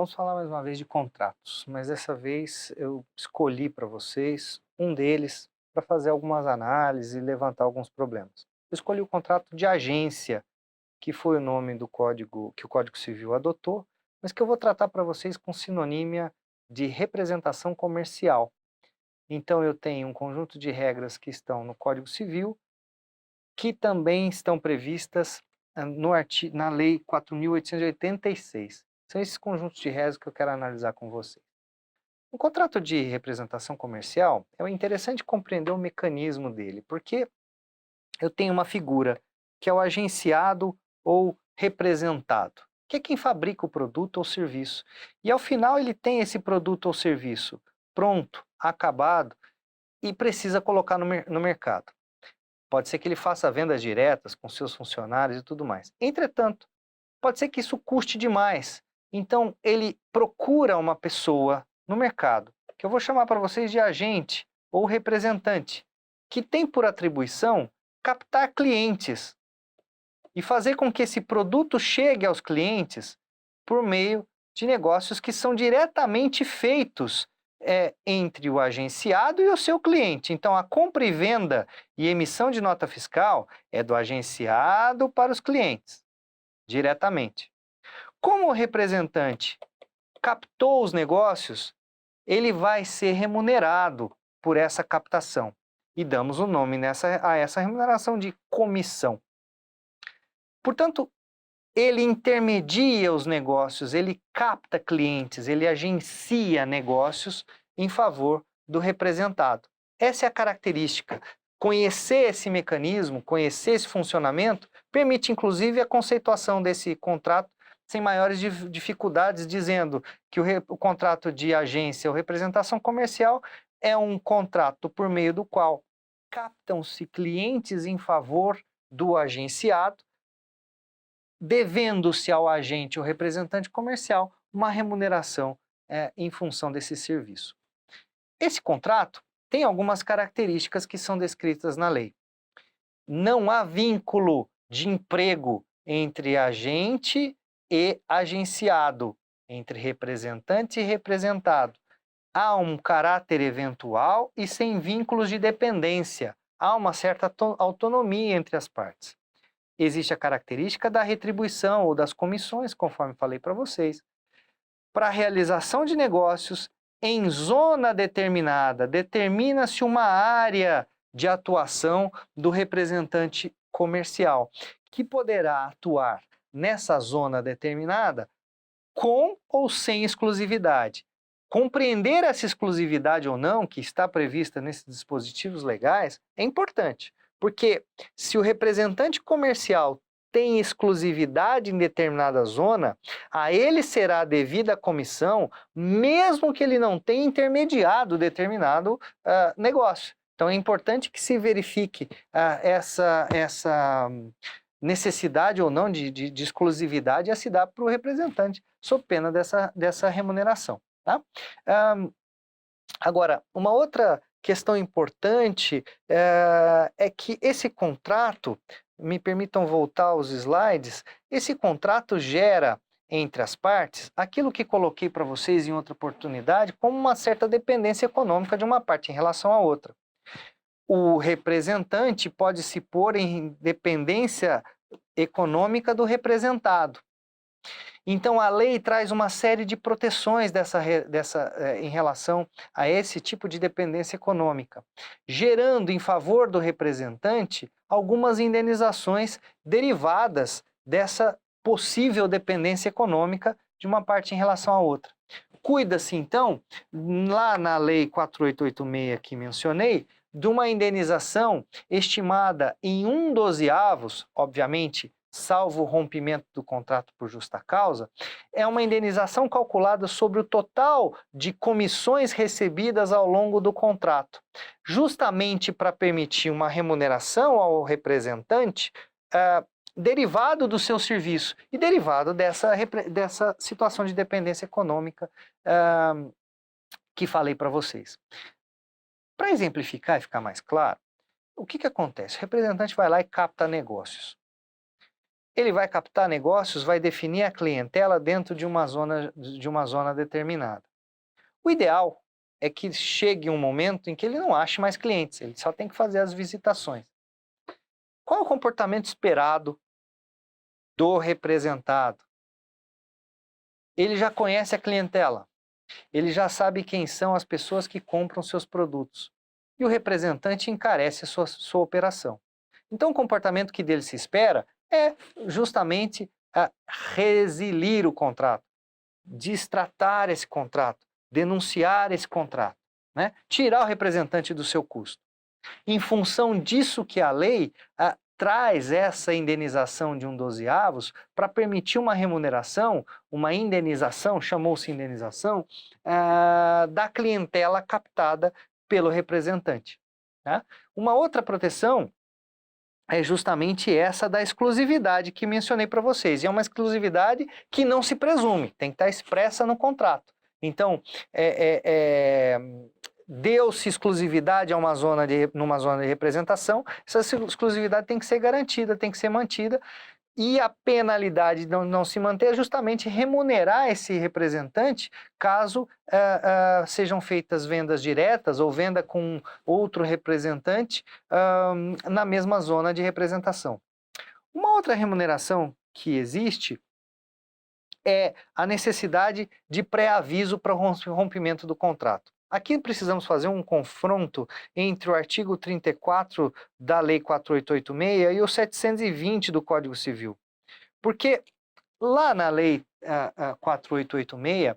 Vamos falar mais uma vez de contratos, mas dessa vez eu escolhi para vocês um deles para fazer algumas análises e levantar alguns problemas. Eu escolhi o contrato de agência, que foi o nome do código que o Código Civil adotou, mas que eu vou tratar para vocês com sinonímia de representação comercial. Então eu tenho um conjunto de regras que estão no Código Civil, que também estão previstas na Lei 4.886. São esses conjuntos de regras que eu quero analisar com vocês. O contrato de representação comercial é interessante compreender o mecanismo dele, porque eu tenho uma figura que é o agenciado ou representado, que é quem fabrica o produto ou serviço. E ao final ele tem esse produto ou serviço pronto, acabado e precisa colocar no mercado. Pode ser que ele faça vendas diretas com seus funcionários e tudo mais. Entretanto, pode ser que isso custe demais. Então, ele procura uma pessoa no mercado, que eu vou chamar para vocês de agente ou representante, que tem por atribuição captar clientes e fazer com que esse produto chegue aos clientes por meio de negócios que são diretamente feitos entre o agenciado e o seu cliente. Então, a compra e venda e emissão de nota fiscal é do agenciado para os clientes, diretamente. Como o representante captou os negócios, ele vai ser remunerado por essa captação. E damos o nome a essa remuneração de comissão. Portanto, ele intermedia os negócios, ele capta clientes, ele agencia negócios em favor do representado. Essa é a característica. Conhecer esse mecanismo, conhecer esse funcionamento, permite inclusive a conceituação desse contrato sem maiores dificuldades, dizendo que o contrato de agência ou representação comercial é um contrato por meio do qual captam-se clientes em favor do agenciado, devendo-se ao agente ou representante comercial uma remuneração em função desse serviço. Esse contrato tem algumas características que são descritas na lei. Não há vínculo de emprego entre agente e agenciado, entre representante e representado. Há um caráter eventual e sem vínculos de dependência. Há uma certa autonomia entre as partes. Existe a característica da retribuição ou das comissões, conforme falei para vocês. Para a realização de negócios em zona determinada, determina-se uma área de atuação do representante comercial, que poderá atuar nessa zona determinada com ou sem exclusividade. Compreender essa exclusividade ou não, que está prevista nesses dispositivos legais, é importante. Porque se o representante comercial tem exclusividade em determinada zona, a ele será devida a comissão, mesmo que ele não tenha intermediado determinado negócio. Então é importante que se verifique essa necessidade ou não de exclusividade a se dar para o representante, sob pena dessa remuneração. Tá? Agora, uma outra questão importante é que esse contrato, me permitam voltar aos slides, esse contrato gera entre as partes aquilo que coloquei para vocês em outra oportunidade como uma certa dependência econômica de uma parte em relação à outra. O representante pode se pôr em dependência econômica do representado. Então, a lei traz uma série de proteções em relação a esse tipo de dependência econômica, gerando em favor do representante algumas indenizações derivadas dessa possível dependência econômica de uma parte em relação à outra. Cuida-se, então, lá na Lei 4886 que mencionei, de uma indenização estimada em 1/12, obviamente, salvo o rompimento do contrato por justa causa, é uma indenização calculada sobre o total de comissões recebidas ao longo do contrato, justamente para permitir uma remuneração ao representante derivado do seu serviço e derivado dessa situação de dependência econômica que falei para vocês. Para exemplificar e ficar mais claro, o que acontece? O representante vai lá e capta negócios. ele vai captar negócios, vai definir a clientela dentro de uma zona determinada. O ideal é que chegue um momento em que ele não ache mais clientes, ele só tem que fazer as visitações. Qual é o comportamento esperado do representado? Ele já conhece a clientela, ele já sabe quem são as pessoas que compram seus produtos. E o representante encarece a sua operação. Então, o comportamento que dele se espera é justamente resilir o contrato, destratar esse contrato, denunciar esse contrato, né? Tirar o representante do seu custo. Em função disso que a lei traz essa indenização de 1/12 para permitir uma remuneração, uma indenização, chamou-se indenização, da clientela captada pelo representante. Né? Uma outra proteção é justamente essa da exclusividade que mencionei para vocês. E é uma exclusividade que não se presume, tem que estar expressa no contrato. Então, deu-se exclusividade a numa zona de representação, essa exclusividade tem que ser garantida, tem que ser mantida, e a penalidade de não se manter é justamente remunerar esse representante caso sejam feitas vendas diretas ou venda com outro representante na mesma zona de representação. Uma outra remuneração que existe é a necessidade de pré-aviso para o rompimento do contrato. Aqui precisamos fazer um confronto entre o artigo 34 da Lei 4886 e o 720 do Código Civil. Porque lá na Lei 4886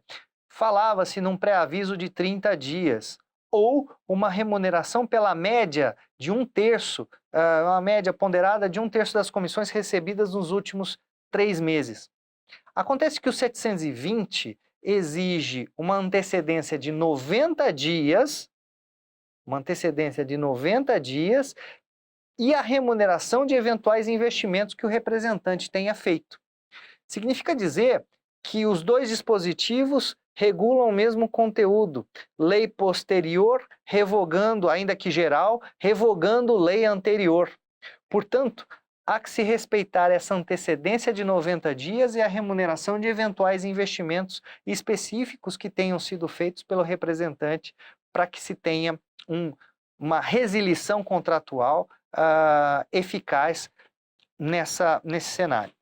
falava-se num pré-aviso de 30 dias ou uma remuneração pela média de 1/3, uma média ponderada de 1/3 das comissões recebidas nos últimos 3 meses. Acontece que o 720 exige uma antecedência de 90 dias, e a remuneração de eventuais investimentos que o representante tenha feito. Significa dizer que os dois dispositivos regulam o mesmo conteúdo. Lei posterior revogando, ainda que geral, revogando lei anterior. Portanto, há que se respeitar essa antecedência de 90 dias e a remuneração de eventuais investimentos específicos que tenham sido feitos pelo representante para que se tenha uma resilição contratual eficaz nesse cenário.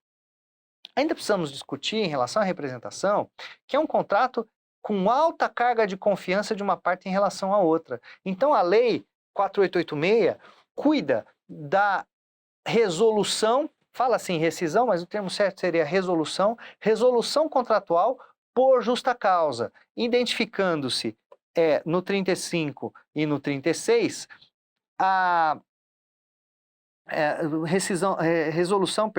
Ainda precisamos discutir em relação à representação, que é um contrato com alta carga de confiança de uma parte em relação à outra. Então, a Lei 4886 cuida da resolução, fala assim rescisão, mas o termo certo seria resolução contratual por justa causa, identificando-se no 35 e no 36 a resolução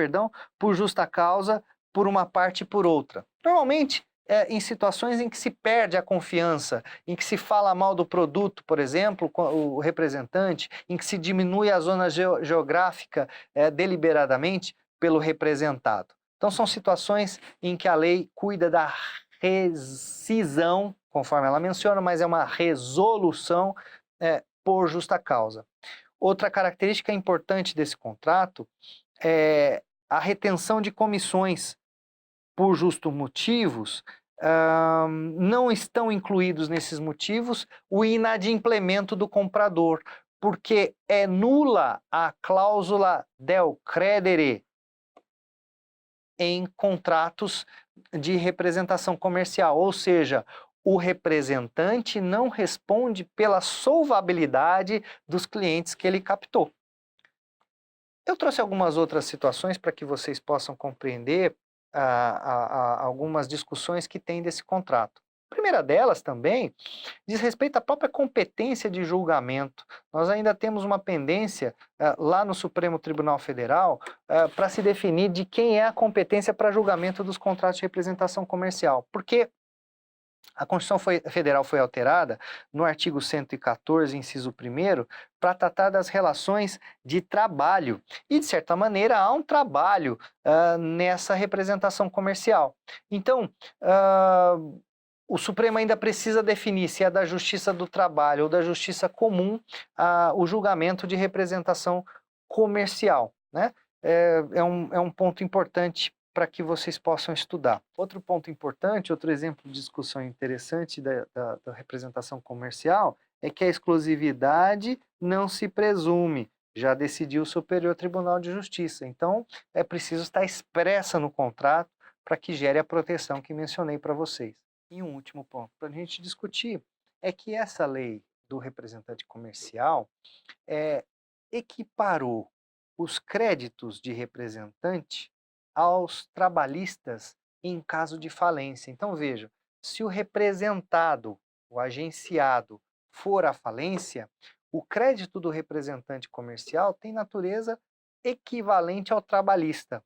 por justa causa por uma parte e por outra. Normalmente, em situações em que se perde a confiança, em que se fala mal do produto, por exemplo, o representante, em que se diminui a zona geográfica deliberadamente pelo representado. Então, são situações em que a lei cuida da rescisão, conforme ela menciona, mas é uma resolução por justa causa. Outra característica importante desse contrato é a retenção de comissões por justos motivos. Não estão incluídos nesses motivos o inadimplemento do comprador, porque é nula a cláusula del credere em contratos de representação comercial, ou seja, o representante não responde pela solvabilidade dos clientes que ele captou. Eu trouxe algumas outras situações para que vocês possam compreender algumas discussões que tem desse contrato. A primeira delas também diz respeito à própria competência de julgamento. Nós ainda temos uma pendência lá no Supremo Tribunal Federal para se definir de quem é a competência para julgamento dos contratos de representação comercial, porque a Constituição Federal foi alterada no artigo 114, inciso 1º, para tratar das relações de trabalho. E, de certa maneira, há um trabalho nessa representação comercial. Então, o Supremo ainda precisa definir se é da Justiça do Trabalho ou da Justiça Comum o julgamento de representação comercial, né? é um ponto importante para que vocês possam estudar. Outro ponto importante, outro exemplo de discussão interessante da representação comercial é que a exclusividade não se presume, já decidiu o Superior Tribunal de Justiça. Então, é preciso estar expressa no contrato para que gere a proteção que mencionei para vocês. E um último ponto para a gente discutir é que essa lei do representante comercial equiparou os créditos de representante aos trabalhistas em caso de falência. Então, veja, se o representado, o agenciado, for à falência, o crédito do representante comercial tem natureza equivalente ao trabalhista.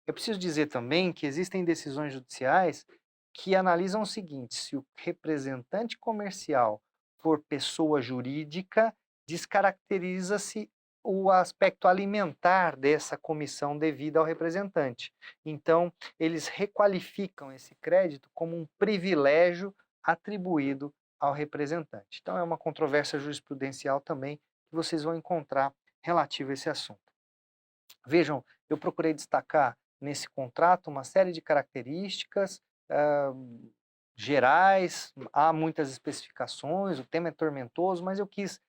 Eu preciso dizer também que existem decisões judiciais que analisam o seguinte: se o representante comercial for pessoa jurídica, descaracteriza-se o aspecto alimentar dessa comissão devida ao representante. Então, eles requalificam esse crédito como um privilégio atribuído ao representante. Então, é uma controvérsia jurisprudencial também que vocês vão encontrar relativa a esse assunto. Vejam, eu procurei destacar nesse contrato uma série de características gerais, há muitas especificações, o tema é tormentoso, mas eu quis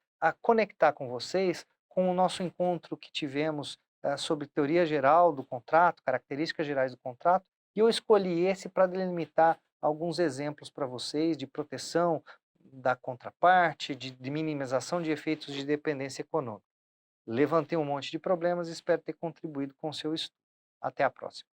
conectar com vocês com o nosso encontro que tivemos sobre teoria geral do contrato, características gerais do contrato, e eu escolhi esse para delimitar alguns exemplos para vocês de proteção da contraparte, de minimização de efeitos de dependência econômica. Levantei um monte de problemas e espero ter contribuído com o seu estudo. Até a próxima.